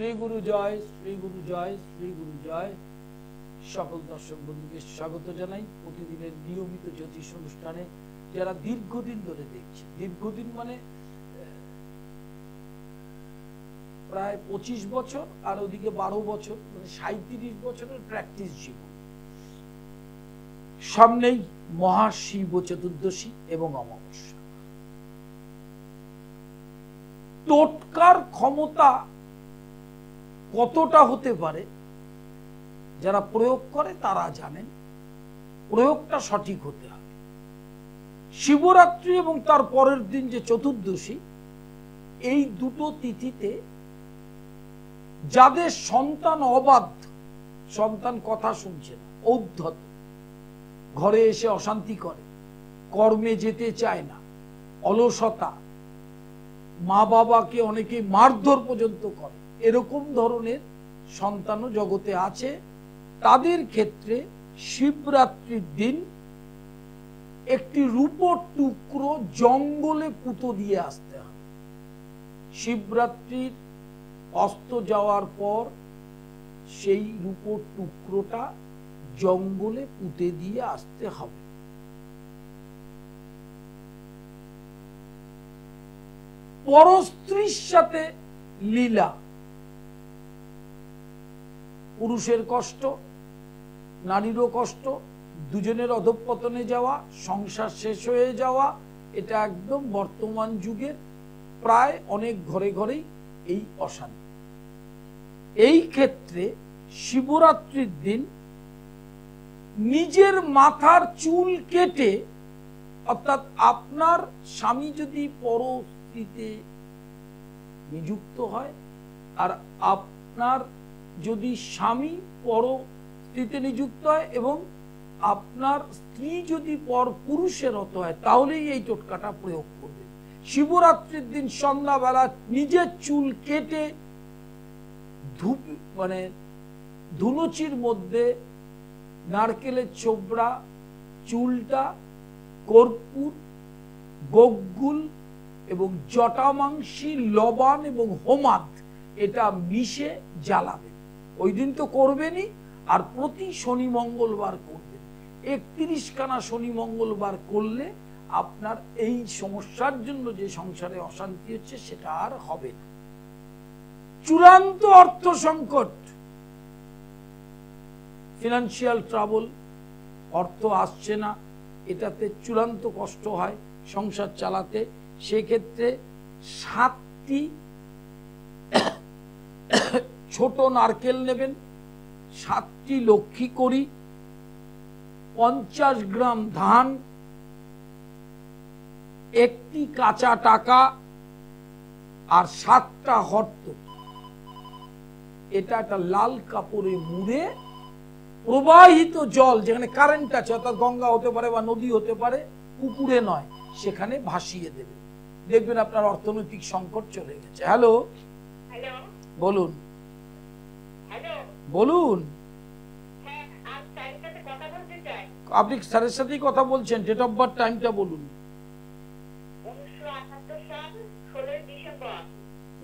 শ্রী গুরু জয়, শ্রী গুরু জয়, শ্রী গুরু জয়। সকল দর্শক বন্ধুকে স্বাগত জানাই প্রতিদিনের নিয়মিত জ্যোতিষ অনুষ্ঠানে। যারা দীর্ঘদিন ধরে দেখছে, দীর্ঘদিন মানে প্রায় 25 বছর আর ওদিকে 12 বছর, মানে 37 বছরের প্র্যাকটিস জীবন। সামনেই মহাশিব চতুর্দশী এবং অমাবস্যা। টোটকার ক্ষমতা কতটা হতে পারে যারা প্রয়োগ করে তারা জানেন। প্রয়োগটা সঠিক হতে হবে। শিবরাত্রি এবং তার পরের দিন যে চতুর্দশী, এই দুটো তিথিতে যাদের সন্তান অবাধ্য, সন্তান কথা শুনছে না, ঔদ্ধত, ঘরে এসে অশান্তি করে, কর্মে যেতে চায় না, অলসতা, মা বাবাকে অনেকে মারধর পর্যন্ত করে, এরকম ধরনের সন্তানও জগতে আছে, তাদের ক্ষেত্রে শিবরাত্রির দিন একটি রূপোর টুকরো জঙ্গলে পুঁতো দিয়ে আসতে হবে। শিবরাত্রির অস্ত যাওয়ার পর সেই রূপোর টুকরোটা জঙ্গলে পুঁতে দিয়ে আসতে হবে। পরস্ত্রীর সাথে লীলা, পুরুষের কষ্ট, নারীরও কষ্ট, দুজনের অধঃপতনে যাওয়া, সংসার শেষ হয়ে যাওয়া, এটা একদম বর্তমান যুগের প্রায় অনেক ঘরে ঘরেই এই অশান্তি। এই ক্ষেত্রে শিবরাত্রির দিন নিজের মাথার চুল কেটে, অর্থাৎ আপনার স্বামী যদি পরস্ত্রীতে নিযুক্ত হয় আর আপনার যদি স্বামী পরস্ত্রীতে নিযুক্ত হয় এবং আপনার স্ত্রী যদি পর পুরুষের হতে হয়, তাহলেই এই টোটকাটা প্রয়োগ করবে। শিবরাত্রির দিন সন্ধ্যাবেলা নিজের চুল কেটে ধুনুচির মধ্যে নারকেলের ছোবড়া, চুলটা, কর্পূর, গোগুল এবং জটামাংসী, লবণ এবং হোমাদ এটা মিশে জ্বালাবেন। ওই দিন তো করবেনই, আর প্রতি শনি মঙ্গলবার করবেন। 31 খানা শনি মঙ্গলবার করলে আপনার এই সমস্যার জন্য যে সংসারে অশান্তি হচ্ছে সেটা আর হবে না। চূড়ান্ত অর্থ সংকট, ফিনান্সিয়াল ট্রাবল, অর্থ আসছে না, এটাতে চূড়ান্ত কষ্ট হয় সংসার চালাতে। সেক্ষেত্রে 7টি ছোট নারকেল নেবেন, 7টি লক্ষ্মী করি, 50 গ্রাম ধান, 1টি কাঁচা টাকা আর 7টা হর্ত। এটা একটা লাল কাপড়ে মুড়ে প্রবাহিত জল, যেখানে কারেন্ট আছে, অর্থাৎ গঙ্গা হতে পারে বা নদী হতে পারে, পুকুরে নয়, সেখানে ভাসিয়ে দেবে। দেখবেন আপনার অর্থনৈতিক সংকট চলে গেছে। হ্যালো, বলুন বলুন। আপনি স্যারের সাথেই কথা বলছেন। ডেট অফ বার্থ, টাইমটা বলুন।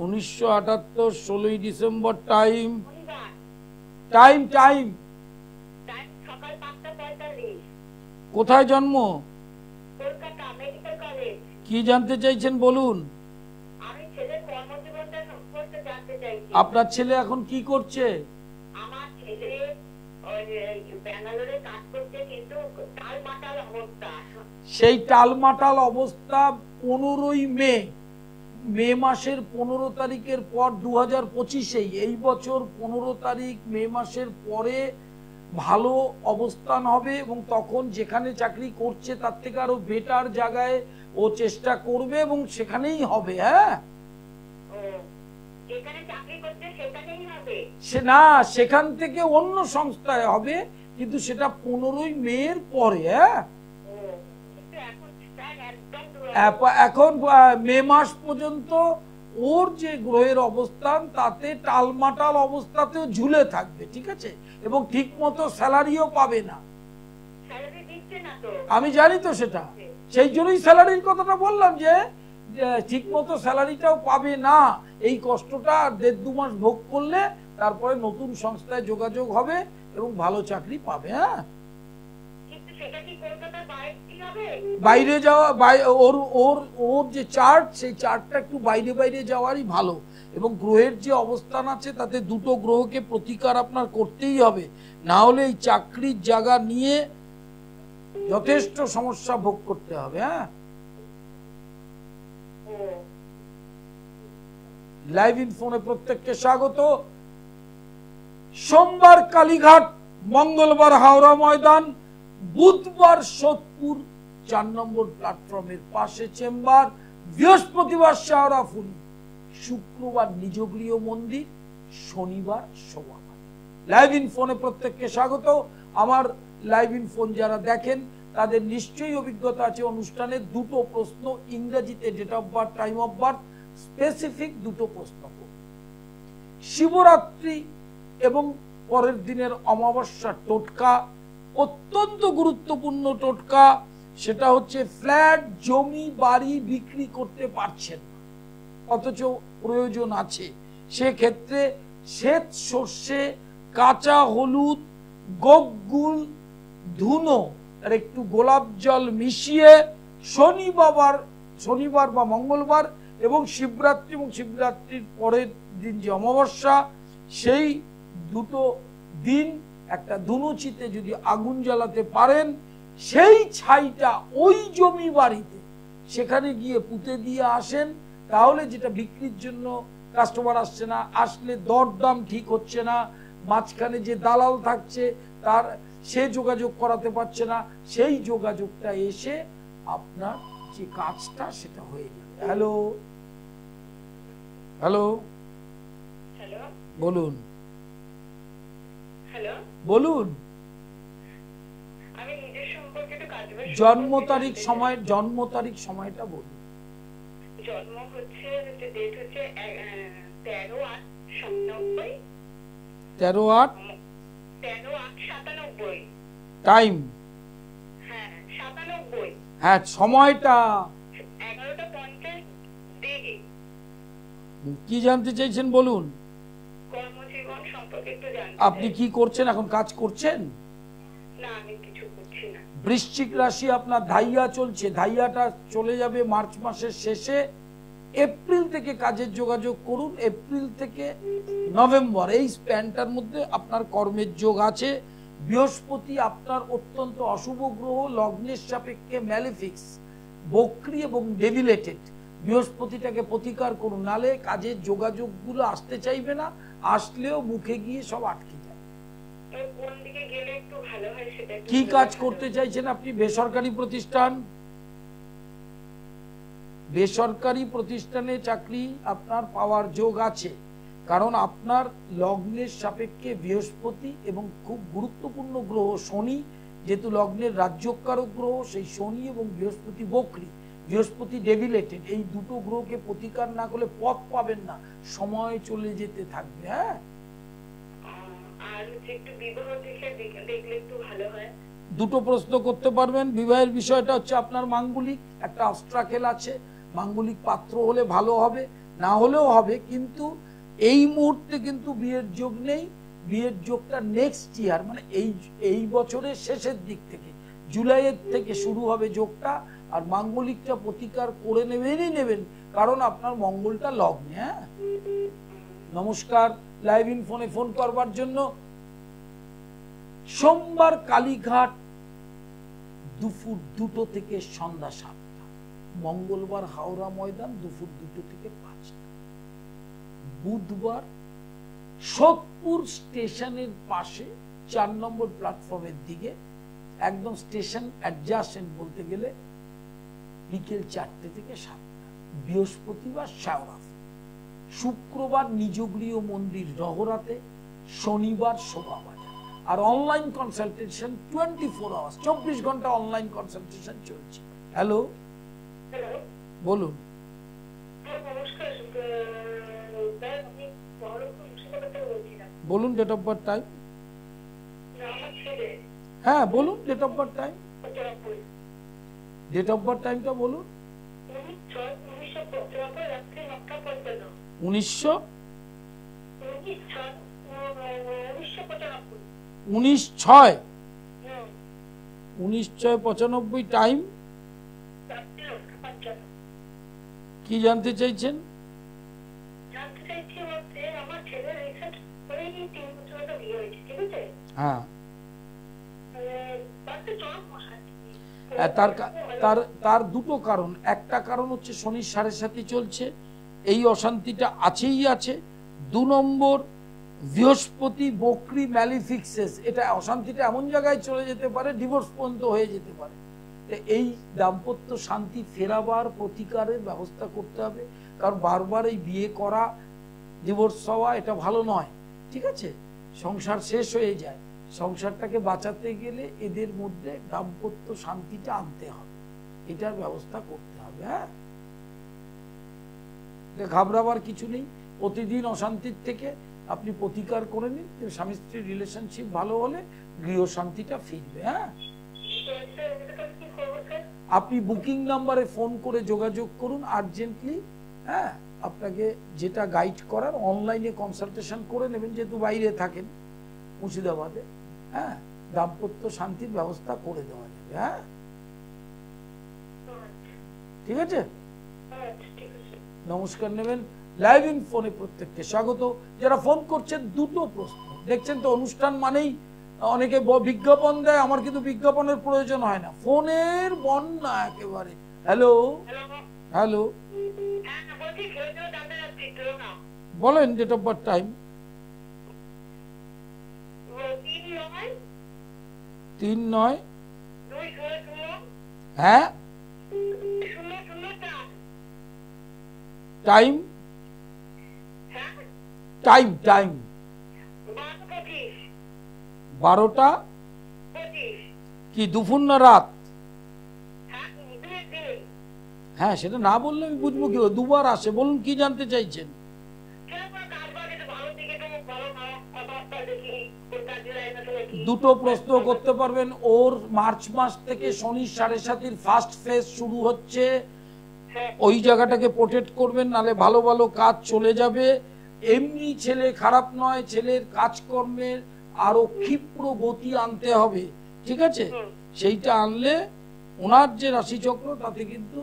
1978, 16ই ডিসেম্বর। টাইম টাইম টাইম কোথায় জন্ম? কি জানতে চাইছেন বলুন। আপনার ছেলে এখন কি করছে? সেই টালমাটাল অবস্থা 15ই মে মাসের 15 তারিখের পর 2025, এই বছর 15 তারিখ মে মাসের পরে ভালো অবস্থান হবে এবং তখন যেখানে চাকরি করছে তার থেকে আরো বেটার জায়গায় ও চেষ্টা করবে এবং সেখানেই হবে। হ্যাঁ, সে না, সেখান থেকে অন্য সংস্থায় হবে, কিন্তু সেটা 15ই মের পরে। হ্যাঁ, এখন মে মাস পর্যন্ত ওর যে গ্রহের অবস্থান তাতে টালমাটাল অবস্থাতেও ঝুলে থাকবে, ঠিক আছে, এবং ঠিক মতো স্যালারিও পাবে না। আমি জানি তো সেটা, সেই জন্যই স্যালারির কথাটা বললাম, যে ঠিক মতো স্যালারিটাও পাবে না। এই কষ্টটা 1.5-2 মাস ভোগ করলে তারপরে নতুন সংস্থায় যোগাযোগ হবে এবং ভালো চাকরি পাবে। হ্যাঁ, বাইরে যাওয়া, ওর ওর ওর যে চার্ট, সেই চার্টটা একটু বাইরে বাইরে যাওয়ারই ভালো। এবং গ্রহের যে অবস্থান আছে তাতে দুটো গ্রহকে প্রতিকার আপনার করতেই হবে, না হলে এই চাকরির জায়গা নিয়ে যথেষ্ট সমস্যা ভোগ করতে হবে। হ্যাঁ, লাইভ ইন ফোনে প্রত্যেককে স্বাগত। সোমবার কালীঘাট, মঙ্গলবার হাওড়া ময়দান, বুধবার সোদপুর 4 নম্বর প্ল্যাটফর্মের পাশে চেম্বার, বৃহস্পতিবার শেওড়াফুলি, শুক্রবার নিজগৃহ মন্দির, শনিবার সভাঘর। লাইভ ইন ফোনে প্রত্যেককে স্বাগত। আমার লাইভ ইন ফোন যারা দেখেন তাদের নিশ্চয়ই অভিজ্ঞতা আছে অনুষ্ঠানে দুটো প্রশ্ন ইংরেজিতে date of birth, time of birth, specific দুটো প্রশ্ন। শিবরাত্রি এবং পরের দিনের অমাবস্যা টোটকা, অত্যন্ত গুরুত্বপূর্ণ টোটকা। সেটা হচ্ছে ফ্ল্যাট, জমি, বাড়ি বিক্রি করতে পারছেন অথচ প্রয়োজন আছে, সেক্ষেত্রে শ্বেত সর্ষে, কাঁচা হলুদ, গোগুল, ধুনো আর একটু গোলাপ জল মিশিয়ে শনিবার বা মঙ্গলবার এবং শিবরাত্রি এবং শিবরাত্রির পরের দিন যে অমাবস্যা, সেই দুটো দিন একটা ধুনুচিতে যদি আগুন জ্বালাতে পারেন, সেই ছাইটা ওই জমি বাড়িতে সেখানে গিয়ে পুঁতে দিয়ে আসেন, তাহলে যেটা বিক্রির জন্য কাস্টমার আসছে না, আসলে দরদাম ঠিক হচ্ছে না, মাঝখানে যে দালাল থাকছে তার সে যোগাযোগ করাতে পারছে না, সেই যোগাযোগটা এসে আপনার যে কাজটা সেটা হয়ে যাবে। হ্যালো হ্যালো বলুন, বলুন জন্ম তারিখ সময়টা বলুন। জন্ম হচ্ছে, ডেট হচ্ছে 13/8/97, 13/8/97, টাইম, হ্যাঁ 97, হ্যাঁ সময়টা 11:50 দিকে। কি জানতে চাইছেন বলুন। কর্মজীবন সম্পর্কে একটু জানতে। আপনি কি করছেন এখন, কাজ করছেন? না, আমি কিছু করছি না। বৃশ্চিক রাশি আপনার ধাইয়া চলছে, ধাইয়াটা চলে যাবে মার্চ মাসের শেষে। এপ্রিল থেকে কাজের যোগাযোগ করুন, এপ্রিল থেকে নভেম্বর এই স্প্যানটার মধ্যে আপনার কর্মের যোগ আছে। বৃহস্পতি আপনার অত্যন্ত অশুভ গ্রহ, লগ্নের সাপেক্ষে ম্যালিফিক্স, বক্রী এবং ডেভিলেটেড। বৃহস্পতিটাকে প্রতিকার করুন, নালে কাজের যোগাযোগগুলো আসতে চাইবে না, আসলেও মুখে গিয়ে সব আটকে যায়। কোন দিকে গেলে একটু ভালো হয় সেটা। কি কাজ করতে চাইছেন আপনি? বেসরকারি প্রতিষ্ঠান, বেসরকারি প্রতিষ্ঠানে চাকরি আপনার পাওয়ার যোগ আছে, কারণ আপনার লগ্নের সাপেক্ষে বৃহস্পতি এবং খুব গুরুত্বপূর্ণ গ্রহ শনি, যেহেতু লগ্নের রাজ্যকারক গ্রহ, সেই শনি এবং বৃহস্পতি বক্রী, বৃহস্পতি ডেভিলেটেড, এই দুটো গ্রহকে প্রতিকার না করলে পথ পাবেন না, সময় চলে যেতে থাকবে। হ্যাঁ, আর একটু বিবাহ দেখলে একটু ভালো হয়। দুটো প্রশ্ন করতে পারবেন। বিবাহের বিষয়টা হচ্ছে আপনার মাঙ্গলিক একটা অস্ট্রাকেল আছে, মাঙ্গলিক পাত্র হলে ভালো হবে, না হলেও হবে, কিন্তু এই মুহূর্তে কিন্তু বিয়ের যোগ নেই। বিয়ের যোগটা নেক্সট ইয়ার, মানে এই বছরের শেষের দিক থেকে, জুলাইয়ের থেকে শুরু হবে যোগটা। আর মাঙ্গলিকটা প্রতিকার করে নেবেন, কারণ আপনার মঙ্গলটা লগ্নে। হ্যাঁ, নমস্কার। লাইভ ইন ফোনে ফোন করবার জন্য সোমবার কালীঘাট দুপুর 2টো থেকে সন্ধ্যা 7টা, মঙ্গলবার হাওড়া ময়দান দুপুর 2টো থেকে 5টা, বুধবার সোদপুর স্টেশনের পাশে 4 নম্বর প্ল্যাটফর্মের দিকে, একদম স্টেশন অ্যাডজাসেন্ট বলতে গেলে, বিকেল 4টে থেকে 7টা, বৃহস্পতিবার শেওড়াফুলি, শুক্রবার নিজগৃহ মন্দির রহরাতে, শনিবার শোভাবাজার। আর অনলাইন কনসালটেশন 24 আওয়ার্স, 24 ঘন্টা অনলাইন কনসালটেশন চলছে। হ্যালো বলুন। বলুন ডেট অফ বার্থ, টাইম। হ্যাঁ বলুন date of birth, time, date of birth টাইমটা বলুন। তারপর রাত্রি 9:55 1900 1995 19/6 19/6/95 টাইম রাত্রি 9:55 কি জানতে চাইছেন? জানতে চাইছি বলতে আমার ছেলের রিসেন্ট ওই 3 বছর আগে বিয়ে হয়েছে, ঠিক আছে? হ্যাঁ, তাতে চরম অশান্তি। তার তার তার দুটো কারণ। একটা কারণ হচ্ছে শনির 7.5 চলছে, এই অশান্তিটা আছেই আছে। 2 নম্বর, বৃহস্পতি বক্রি ম্যালিফিক্সেস, এটা অশান্তিটা এমন জায়গায় চলে যেতে পারে, ডিভোর্স পর্যন্ত হয়ে যেতে পারে। তো এই দাম্পত্য শান্তি ফেরাবার প্রতিকারের ব্যবস্থা করতে হবে, কারণ বারবার এই বিয়ে করা, ডিভোর্স হওয়া এটা ভালো নয়, ঠিক আছে? সংসার শেষ হয়ে যায়, সংসারটাকে বাঁচাতে গেলে এদের মধ্যে দাম্পত্য শান্তিটা আনতে হবে, এটার ব্যবস্থা করতে হবে। হ্যাঁ, ঘাবড়াবার কিছু নেই। প্রতিদিন অশান্তির থেকে আপনি প্রতিকার করে নিন, স্বামী স্ত্রীর রিলেশনশিপ ভালো হলে গৃহ শান্তিটা ফিরবে। হ্যাঁ, আপনি বুকিং নাম্বারে ফোন করে যোগাযোগ করুন আর্জেন্টলি। হ্যাঁ, আপনাকে যেটা গাইড করার অনলাইনে কনসালটেশন করে নেবেন, যেহেতু বাইরে থাকেন মুর্শিদাবাদে। হ্যাঁ, দাম্পত্য শান্তির ব্যবস্থা করে দেওয়া যাবে। হ্যাঁ, ঠিক আছে, নমস্কার নেবেন। লাইভ ইন ফোনে প্রত্যেককে স্বাগত। যারা ফোন করছেন, দুটো প্রশ্ন। দেখছেন তো, অনুষ্ঠান মানেই অনেকে বিজ্ঞাপন দেয়, আমার কিন্তু বিজ্ঞাপনের প্রয়োজন হয় না, ফোনের বন্যা একেবারে। হ্যালো হ্যালো, বলেন ডেট অফ বার্থ, টাইম। 3/9। হ্যাঁ, টাইম টাইম টাইম 12টা। কি দুপুর না রাত? হ্যাঁ, সেটা না বললে আমি বুঝবো কি? দুবার আসে, বলুন কি জানতে চাইছেন? দুটো প্রশ্ন করতে পারবেন। ওর মার্চ মাস থেকে শনির 7.5 ফার্স্ট ফেজ শুরু হচ্ছে, ওই জায়গাটাকে প্রোটেক্ট করবেন, নালে ভালো ভালো কাজ চলে যাবে। এমনি ছেলে খারাপ নয়, ছেলের কাজকর্মের আরো ক্ষিপ্র গতি আনতে হবে, ঠিক আছে? সেইটা আনলে ওনার যে রাশিচক্র, তাতে কিন্তু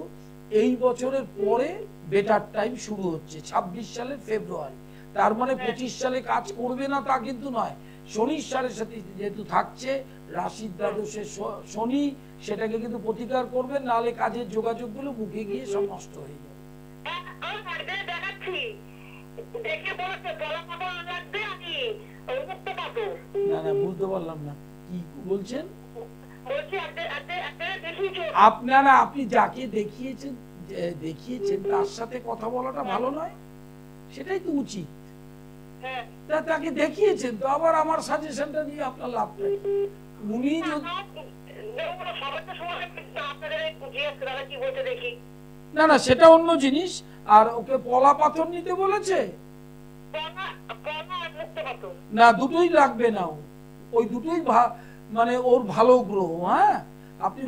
এই বছরের পরে বেটার টাইম শুরু হচ্ছে, 26 সালের ফেব্রুয়ারি। তার মানে 25 সালে কাজ করবে না তা কিন্তু নয়। শনির 7.5 যেহেতু থাকছে, রাশির দ্বাদশে শনি, সেটাকে কিন্তু প্রতিকার করবেন, নাহলে কাজের যোগাযোগগুলো মুখে গিয়ে সব নষ্ট হয়ে যাবে। না না, বুঝতে পারলাম না কি বলছেন আপনারা। আপনি যাকে দেখিয়েছেন তার সাথে কথা বলাটা ভালো নয়, সেটাই তো উচিত। তাকে দেখিয়েছেন তো, আবার আমার সাজেশনটা নিয়ে আপনার লাভ নেই। উনি না না, সেটা অন্য জিনিস। আর ওকে পলা পাথর নিতে বলেছে না, দুটোই লাগবে না, ওই দুটোই মানে ওর ভালো গ্রহ। হ্যাঁ, আপনি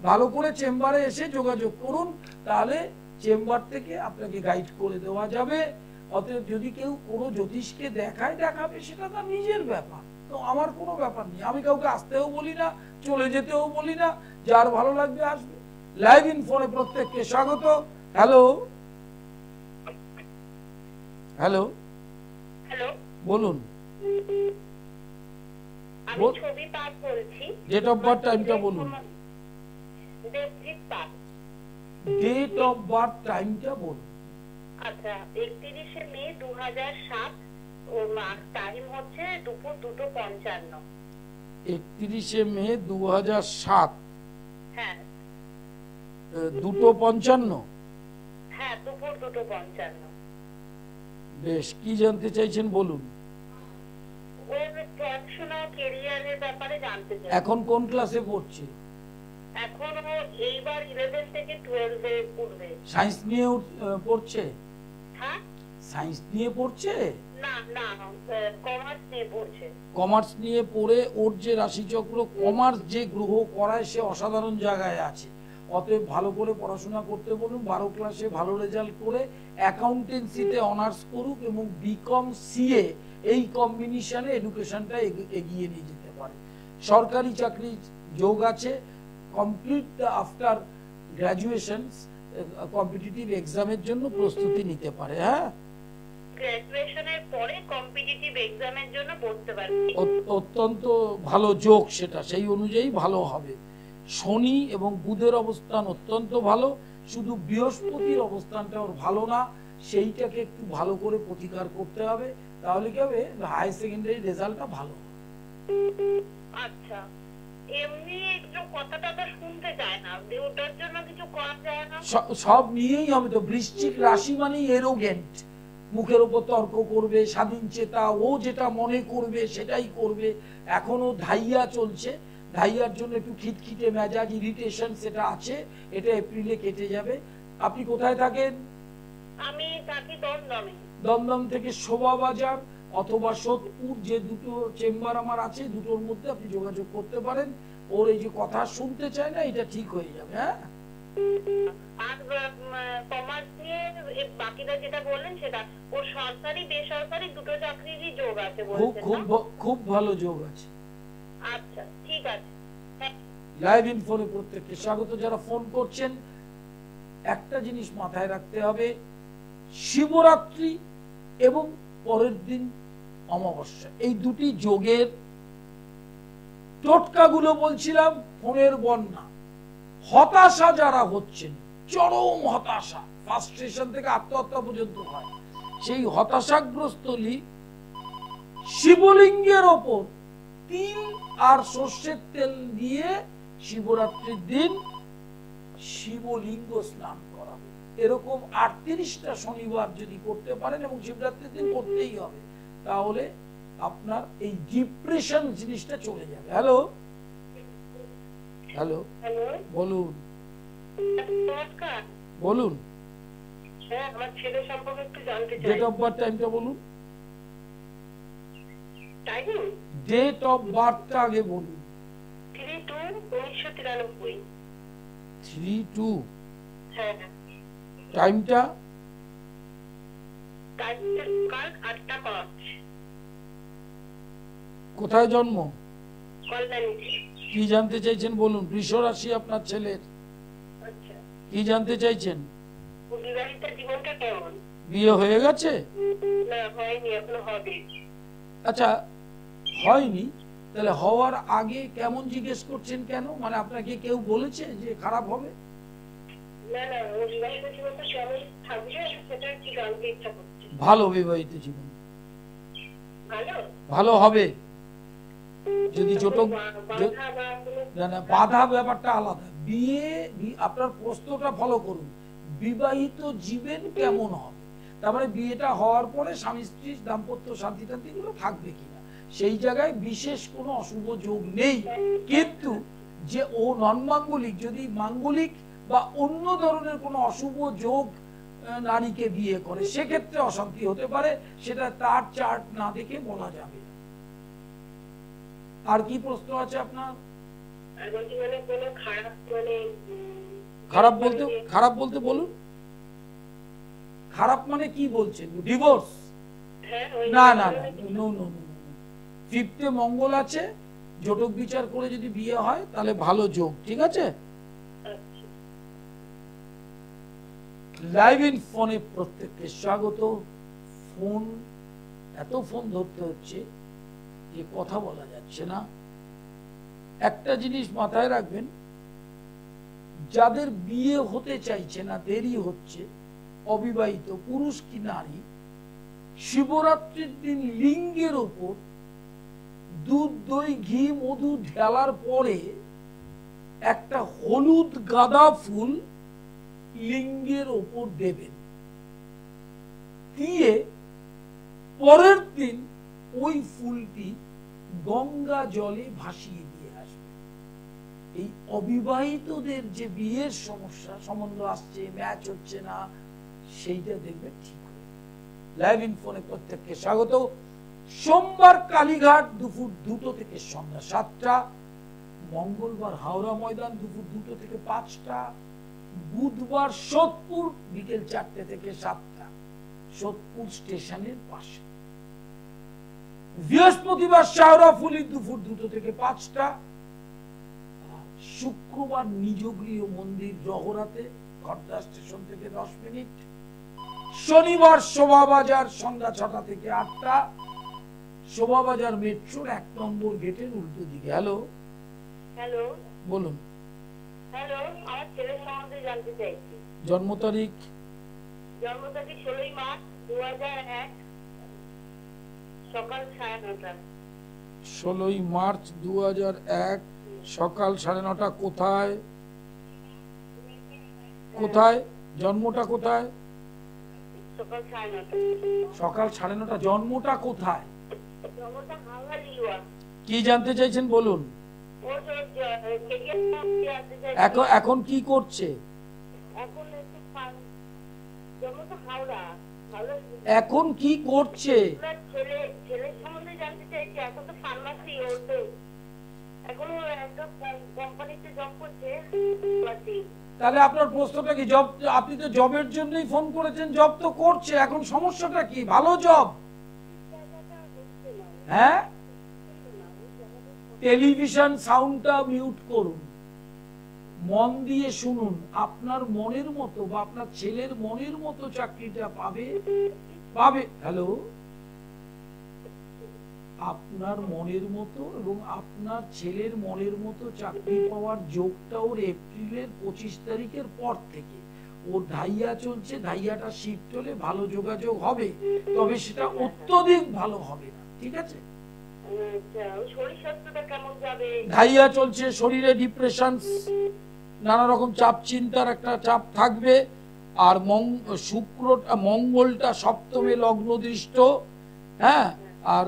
ভালো করে চেম্বারে এসে যোগাযোগ করুন, তাহলে চেম্বার থেকে আপনাকে গাইড করে দেওয়া যাবে। অতএব যদি কেউ কোনো জ্যোতিষকে দেখাবে, সেটা তার নিজের ব্যাপার, তো আমার কোনো ব্যাপার নেই। আমি কাউকে আসতেও বলি না, চলে যেতেও বলি না, যার ভালো লাগবে আসবে। লাইভ ইন ফোনে প্রত্যেককে স্বাগত। হ্যালো হ্যালো হ্যালো, বলুন। আমি ছবি পাস করেছি। ডেট অফ বার্থ, টাইমটা বলুন। ডেট অফ বার্থ, টাইমটা বলুন। আচ্ছা, 31শে মে 2007, ওর টাইম হচ্ছে দুপুর 2:55। 31শে মে 2007, হ্যাঁ 2:55। হ্যাঁ, দুপুর 2:55। বেশ, কি জানতে চাইছেন বলুন। ওর পড়াশোনা, ক্যারিয়ারের ব্যাপারে জানতে চাই। এখন কোন ক্লাসে পড়ছে? এখন ও এইবার 11 থেকে 12 এ পড়বে। সায়েন্স নিয়ে পড়ছে? হ্যাঁ, সায়েন্স নিয়ে পড়ছে না না, কমার্স নিয়ে পড়ছে। কমার্স নিয়ে পড়ে ওর যে রাশিচক্র, কমার্স যে গ্রহ করায়, সে অসাধারণ জায়গায় আছে। অতএব ভালো করে পড়াশোনা করতে বলুন, 12 ক্লাসে ভালো রেজাল্ট করে অ্যাকাউন্টেন্সিতে অনার্স করুক এবং বিকম সিএ এই কম্বিনেশনে এডুকেশনটা এগিয়ে নিয়ে যেতে পারে। সরকারি চাকরির যোগ আছে। কমপ্লিট আফটার গ্রাজুয়েশন কম্পিটিটিভ এক্সামের জন্য প্রস্তুতি নিতে পারে। হ্যাঁ, গ্র্যাজুয়েশনের পরে কম্পিটিটিভ এক্সামের জন্য পড়তে পারবে। অত্যন্ত ভালো যোগ, সেটা সেই অনুযায়ী ভালো হবে। শনি এবং বুধের অবস্থান অত্যন্ত ভালো, শুধু বৃহস্পতির অবস্থানটা ওর ভালো না, সেইটাকে একটু ভালো করে প্রতিকার করতে হবে, তাহলে কি হবে, হাই সেকেন্ডারি রেজাল্টটা ভালো হবে। আচ্ছা, এমনি একটু কথাটা তো শুনতে চায় না, ওটার জন্য কিছু করা যায় না? সব নিয়েই হবে তো। বৃশ্চিক রাশি মানেই এরোগেন্ট, মুখের উপর তর্ক করবে, স্বাধীন চেতা, ও যেটা মনে করবে সেটাই করবে। এখনো ধাইয়া চলছে, ধাইয়ার জন্য একটু খিটখিটে মেজাজ, ইরিটেশন সেটা আছে, এটা এপ্রিলে কেটে যাবে। আপনি কোথায় থাকেন? আমি থাকি দমদমে। দমদম থেকে শোভাবাজার অথবা সোদপুর, যে দুটো চেম্বার আমার আছে, দুটোর মধ্যে আপনি যোগাযোগ করতে পারেন। ওর এই যে কথা শুনতে চায় না, এটা ঠিক হয়ে যাবে। হ্যাঁ, আর কমার্স নিয়ে বাকিটা যেটা বললেন সেটা, ওর সরকারি বেসরকারি দুটো চাকরিরই যোগ আছে বলছেন না? খুব ভালো যোগ আছে। আচ্ছা, ঠিক আছে। লাইভ ইনফোনে প্রত্যেককে স্বাগত। যারা ফোন করছেন, একটা জিনিস মাথায় রাখতে হবে, শিবরাত্রি এবং পরের দিন অমাবস্যা, এই দুটি যোগের টোটকাগুলো বলছিলাম। ফোনের বন্যা, হতাশা যারা হচ্ছেন, চরম হতাশা, ফ্রাস্ট্রেশন থেকে আত্মহত্যা পর্যন্ত হয়, সেই হতাশাগ্রস্ত শিবলিঙ্গের ওপর তিল আর সর্ষের তেল দিয়ে শিবরাত্রির দিন শিবলিঙ্গ স্নান করা। এরকম 38টা শনিবার যদি করতে পারেন, এবং শিবরাত্রির দিন করতেই হবে, তাহলে আপনার এই ডিপ্রেশন জিনিসটা চলে যাবে। হ্যালো হ্যালো, বলুন নমস্কার। বলুন। হ্যাঁ, আমার ছেলে সম্পর্কে একটু জানতে চাই। ডেট অফ বার্থ, টাইমটা বলুন। টাইম? ডেট অফ বার্থটা আগে বলুন। 3/2/1993। 3/2। হ্যাঁ, টাইমটা? টাইমটা সকাল 8টা 5। কোথায় জন্ম? কল্যাণীতে। কি জানতে চাইছেন বলুন। বৃষ রাশি আপনার ছেলের। আচ্ছা, কি জানতে চাইছেন? বিবাহিত জীবনটা কেমন? বিয়ে হয়ে গেছে? না, হয়নি, এখনো হবে। আচ্ছা, হয়নি, তাহলে হওয়ার আগে কেমন জিজ্ঞেস করছেন কেন? মানে আপনাকে কেউ বলেছে যে খারাপ হবে? না না, ও বিবাহিত জীবনটা কেমন থাকবে সেটা একটু জানতে ইচ্ছা করছে। ভালো বিবাহিত জীবন, ভালো? ভালো হবে। যদি জটক, বাধা বা কোনো না না, বাধা ব্যাপারটা আলাদা। বিয়ে, আপনার প্রশ্নটা ফলো করুন, বিবাহিত জীবন কেমন হবে, তার মানে বিয়েটা হওয়ার পরে স্বামী স্ত্রীর দাম্পত্য শান্তি টান্তি গুলো থাকবে কিনা, সেই জায়গায় বিশেষ কোনো অশুভ যোগ নেই। কিন্তু যে ও নন মাঙ্গলিক, যদি মাঙ্গলিক বা অন্য ধরনের কোনো অশুভ যোগ নারীকে বিয়ে করে, সেক্ষেত্রে অশান্তি হতে পারে, সেটা তার চার্ট না দেখে বলা যাবে। আর কি প্রশ্ন আছে আপনার? খারাপ বলতে বলুন। খারাপ মানে কি বলছেন? ডিভোর্স? না না না, নো নো নো। 5th মঙ্গল আছে, জটক বিচার করে যদি বিয়ে হয় তাহলে ভালো যোগ। ঠিক আছে। লাইভ ইন ফোনে প্রত্যেককে স্বাগত। ফোন, এত ফোন ধরতে হচ্ছে যে কথা বলা যাচ্ছে না। একটা জিনিস মাথায় রাখবেন, যাদের বিয়ে হতে চাইছে না, দেরি হচ্ছে, অবিবাহিত পুরুষ কি নারী, শিবরাত্রির দিন লিঙ্গের ওপর দুধ, দই, ঘি, মধু ঢালার পরে একটা হলুদ গাঁদা ফুল লিঙ্গের ওপর দেবেন, দিয়ে পরের দিন ওই ফুলটি গঙ্গা জলে ভাসিয়ে দিয়ে আসবে। এই অবিবাহিতদের যে বিয়ের সমস্যা, সম্বন্ধ আসছে, ম্যাচ হচ্ছে না, সেইটা দেখবে ঠিক হবে। লাইভ ইন ফোনে প্রত্যেককে স্বাগত। সোমবার কালীঘাট দুপুর 2টো থেকে সন্ধ্যা 7টা, মঙ্গলবার হাওড়া ময়দান দুপুর 2টো থেকে 5টা, বুধবার সোদপুর বিকেল 4টে থেকে 7টা, সোদপুর স্টেশনের পাশে। বৃহস্পতিবার শাওরাফুলি দুপুর 2টো থেকে 5টা, শুক্রবার নিজ গৃহ মন্দির জহরাতে খড়দা স্টেশন থেকে 10 মিনিট, শনিবার শোভাবাজার সন্ধ্যা 6টা থেকে 8টা, শোভাবাজার মেট্রোর 1 নম্বর গেটের উল্টো দিকে। হ্যালো হ্যালো, বলুন। হ্যালো, আমার ছেলের সম্বন্ধে জানতে চাইছি। জন্ম তারিখ? জন্ম তারিখ 16 মার্চ 2001, সকাল 9:30। 16 মার্চ 2001 সকাল 9:30। কোথায় কোথায় জন্মটা? কোথায়? সকাল 9:30। সকাল 9:30। জন্মটা কোথায়? জন্মটা হাওড়া লিলুয়া। কি জানতে চাইছেন বলুন। ও তো কেরিয়ার জানতে চাইছি। এখন কি করছে? এখন একটু জন্মটা হাওড়া। এখন কি করছে? ছেলের সম্বন্ধে জানতে চাইছি। এখন তো ফার্মাসি ওতে, এখন একটা কোম্পানিতে জব করছে। তাহলে আপনার প্রশ্নটা কি? জব? আপনি তো জবের জন্যই ফোন করেছেন, জব তো করছে। এখন সমস্যাটা কি? ভালো জব। হ্যাঁ, টেলিভিশন সাউন্ডটা মিউট করুন, মন দিয়ে শুনুন। আপনার মনের মতো বা আপনার ছেলের মনের মতো চাকরিটা পাবে। হ্যালো, আপনার মনের মতো এবং আপনার ছেলের মনের মতো চাকরি পাওয়ার যোগটা ওর এপ্রিলের 25 তারিখের পর থেকে। ওর ঢাইয়া চলছে, ঢাইয়াটা শিফট হলে ভালো যোগাযোগ হবে, তবে সেটা অত্যধিক ভালো হবে না। ঠিক আছে? ঢাইয়া চলছে, শরীরে ডিপ্রেশন, নানা রকম চাপ, চিন্তার একটা চাপ থাকবে। আর মঙ্গলটা সপ্তমে লগ্ন দৃষ্ট। হ্যাঁ, আর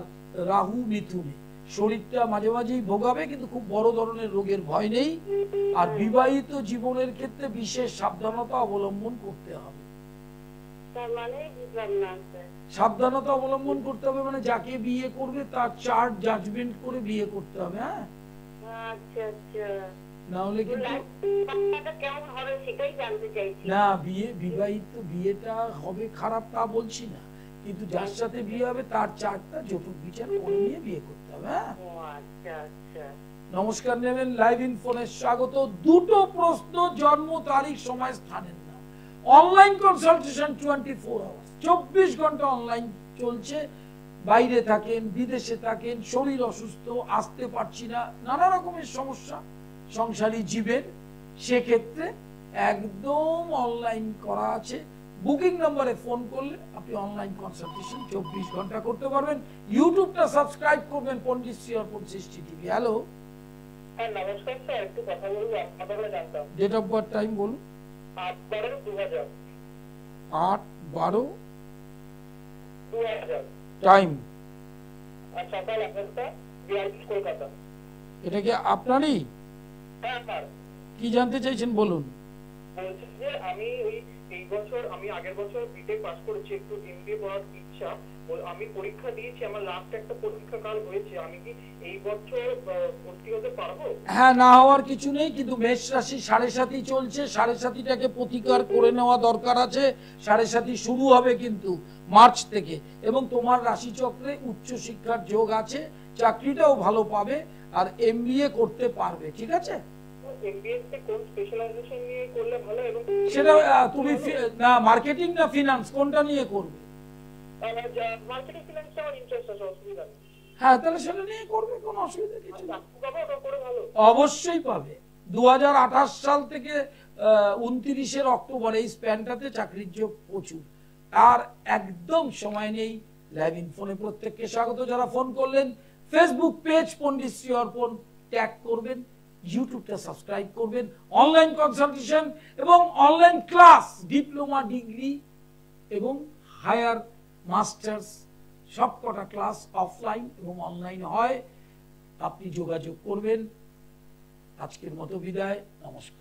রাহু মিথুনে। শরীরটা মাঝে মাঝেই ভোগাবে, কিন্তু খুব বড় ধরনের রোগের ভয় নেই। আর বিবাহিত জীবনের ক্ষেত্রে বিশেষ সাবধানতা অবলম্বন করতে হবে। সাবধানতা অবলম্বন করতে হবে মানে যাকে বিয়ে করবে তার চার্ট জাজমেন্ট করে বিয়ে করতে হবে। হ্যাঁ, আচ্ছা আচ্ছা। না হলে কিন্তু কেমন হবে সেটাই জানতে চাইছি। না, বিবাহিত বিয়েটা হবে খারাপ তা বলছি না, কিন্তু যার সাথে বিয়ে হবে তার চারটা জটুক বিচার করে নিয়ে বিয়ে করতে হবে। হ্যাঁ, আচ্ছা আচ্ছা। নমস্কার নেবেন লাইভ ইনফোনে স্বাগত। দুটো প্রশ্ন, জন্ম তারিখ, সময়, স্থানের নাম। অনলাইন কনসালটেশন 24 আওয়ার্স, 24 ঘন্টা অনলাইন চলছে। বাইরে থাকেন, বিদেশে থাকেন, শরীর অসুস্থ, আসতে পারছি না, নানা রকমের সমস্যা সংসারী জীবের, সেক্ষেত্রে একদম অনলাইন করা আছে। বুকিং নম্বরে ফোন করলে আপনি অনলাইন কনসালটেশন 24 ঘন্টা করতে পারবেন। ইউটিউবটা সাবস্ক্রাইব করবেন, পন্ডিত শ্রী অর্পণ সৃষ্টি টিভি। হ্যালো, নমস্কার স্যার, একটু কথা বলবো আপনাদের জানতাম। ডেট অফ বার্থ, টাইম বলুন। 8/12/2000। 8/12/2000। টাইম সকাল 11টা, বিআরপি কলকাতা। এটা কি আপনারই? হ্যাঁ স্যার। কি জানতে চাইছেন বলুন। বলছি যে আমি এই বছর, আমি আগের বছর বিটেক পাস করেছি, একটু এমবিএ পড়ার ইচ্ছা। আমি পরীক্ষা দিয়েছি, আমার লাস্ট একটা পরীক্ষা কাল হয়েছে। আমি কি এই বছর ভর্তি হতে পারবো? হ্যাঁ, না হওয়ার কিছু নেই, কিন্তু মেষ রাশি 7.5 চলছে, 7.5টাকে প্রতিকার করে নেওয়া দরকার আছে। 7.5 শুরু হবে কিন্তু মার্চ থেকে, এবং তোমার রাশি চক্রে উচ্চ শিক্ষার যোগ আছে, চাকরিটাও ভালো পাবে, আর এমবিএ করতে পারবে। ঠিক আছে? এমবিএতে কোন স্পেশালাইজেশন নিয়ে করলে ভালো? এবং সেটা তুমি না মার্কেটিং না ফিনান্স, কোনটা নিয়ে করবে? মার্কেটিং ফিনান্সে আমার ইন্টারেস্ট আছে, অসুবিধা নেই। হ্যাঁ, তাহলে সেটা নিয়ে করবে, কোনো অসুবিধা কিছু নেই। অবশ্যই পাবে। 2028 সাল থেকে 29 অক্টোবর এই স্প্যানটাতে চাকরির যোগ প্রচুর। আর একদম সময় নেই। লাইভ ইনফোনে প্রত্যেককে স্বাগত। যারা ফোন করলেন, ফেসবুক পেজ পন্ডিত শ্রী অর্পণ ট্যাগ করবেন, ইউটিউবটা সাবস্ক্রাইব করবেন। অনলাইন কনসালটেশন এবং অনলাইন ক্লাস, ডিপ্লোমা, ডিগ্রি এবং হায়ার মাস্টার্স সবকটা ক্লাস অফলাইন এবং অনলাইন হয়। আপনি যোগাযোগ করবেন। আজকের মতো বিদায়, নমস্কার।